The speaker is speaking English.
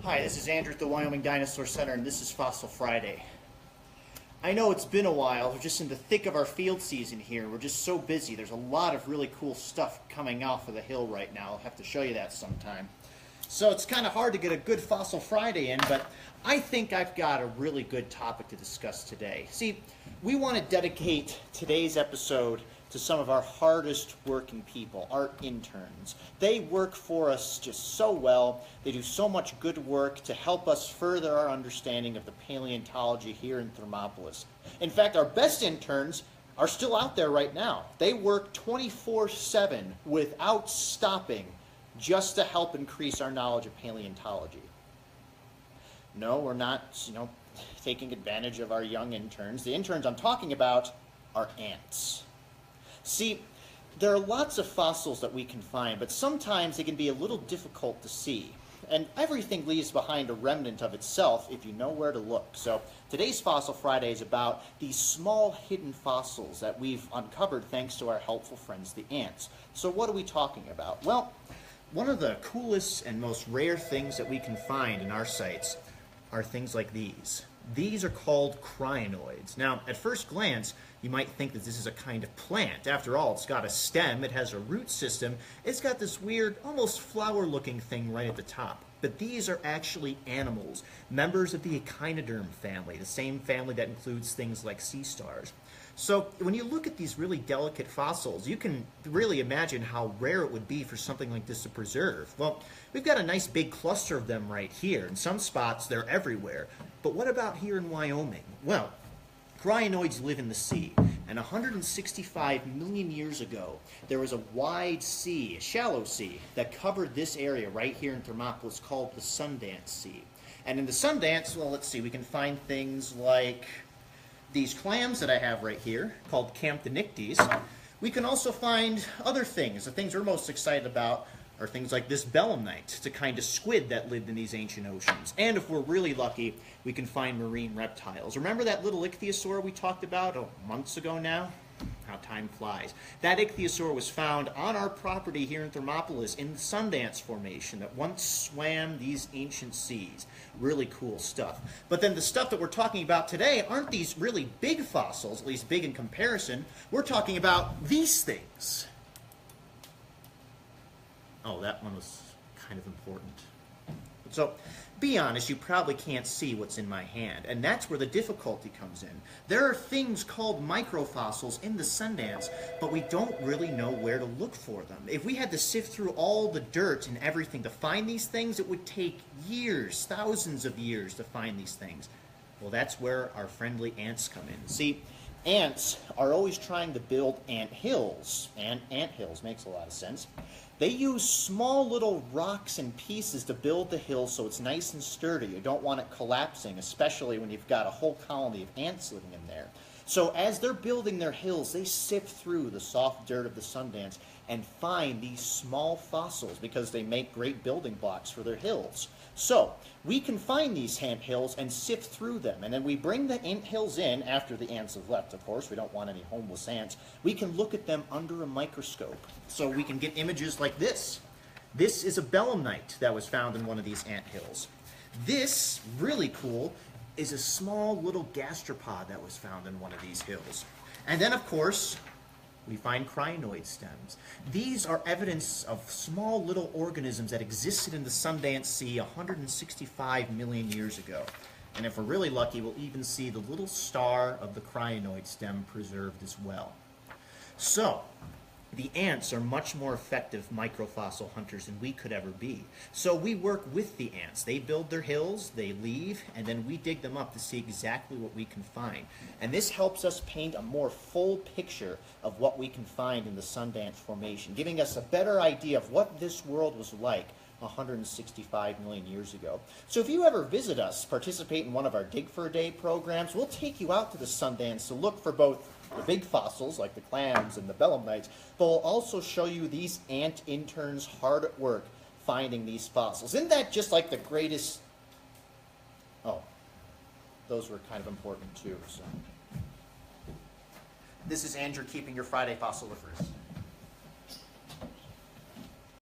Hi, this is Andrew at the Wyoming Dinosaur Center, and this is Fossil Friday. I know it's been a while. We're just in the thick of our field season here. We're just so busy. There's a lot of really cool stuff coming off of the hill right now. I'll have to show you that sometime. So it's kind of hard to get a good Fossil Friday in, but I think I've got a really good topic to discuss today. See, we want to dedicate today's episode to some of our hardest working people, our interns. They work for us just so well. They do so much good work to help us further our understanding of the paleontology here in Thermopolis. In fact, our best interns are still out there right now. They work 24/7 without stopping just to help increase our knowledge of paleontology. No, we're not, taking advantage of our young interns. The interns I'm talking about are ants. See, there are lots of fossils that we can find, but sometimes they can be a little difficult to see. And everything leaves behind a remnant of itself if you know where to look. So today's Fossil Friday is about these small hidden fossils that we've uncovered thanks to our helpful friends, the ants. So what are we talking about? Well, one of the coolest and most rare things that we can find in our sites are things like these. These are called crinoids. Now, at first glance, you might think that this is a kind of plant. After all, it's got a stem, it has a root system, it's got this weird, almost flower-looking thing right at the top. But these are actually animals, members of the echinoderm family, the same family that includes things like sea stars. So when you look at these really delicate fossils, you can really imagine how rare it would be for something like this to preserve. Well, we've got a nice big cluster of them right here. In some spots, they're everywhere. But what about here in Wyoming? Well, crinoids live in the sea, and 165 million years ago, there was a wide sea, a shallow sea, that covered this area right here in Thermopolis called the Sundance Sea. And in the Sundance, well, let's see, we can find things like these clams that I have right here, called Camptonictes. We can also find other things. The things we're most excited about are things like this belemnite. It's a kind of squid that lived in these ancient oceans. And if we're really lucky, we can find marine reptiles. Remember that little ichthyosaur we talked about months ago now? How time flies. That ichthyosaur was found on our property here in Thermopolis in the Sundance Formation that once swam these ancient seas. Really cool stuff. But then the stuff that we're talking about today aren't these really big fossils, at least big in comparison. We're talking about these things. Oh, that one was kind of important. So, be honest, you probably can't see what's in my hand, and that's where the difficulty comes in. There are things called microfossils in the Sundance, but we don't really know where to look for them. If we had to sift through all the dirt and everything to find these things, it would take years, thousands of years to find these things. Well, that's where our friendly ants come in. See, ants are always trying to build ant hills, and ant hills makes a lot of sense. They use small little rocks and pieces to build the hill so it's nice and sturdy. You don't want it collapsing, especially when you've got a whole colony of ants living in there. So as they're building their hills, they sift through the soft dirt of the Sundance and find these small fossils because they make great building blocks for their hills. So we can find these ant hills and sift through them, and then we bring the ant hills in after the ants have left, of course. We don't want any homeless ants. We can look at them under a microscope, so we can get images like this. This is a belemnite that was found in one of these ant hills. This, really cool, is a small little gastropod that was found in one of these hills. And then, of course, we find crinoid stems. These are evidence of small little organisms that existed in the Sundance Sea 165 million years ago. And if we're really lucky, we'll even see the little star of the crinoid stem preserved as well. So, the ants are much more effective microfossil hunters than we could ever be. So we work with the ants. They build their hills, they leave, and then we dig them up to see exactly what we can find. And this helps us paint a more full picture of what we can find in the Sundance Formation, giving us a better idea of what this world was like 165 million years ago. So if you ever visit us, participate in one of our Dig for a Day programs, we'll take you out to the Sundance to look for both the big fossils like the clams and the belemnites, but we'll also show you these ant interns hard at work finding these fossils. Isn't that just like the greatest? Oh, those were kind of important too. So. This is Andrew keeping your Friday fossiliferous.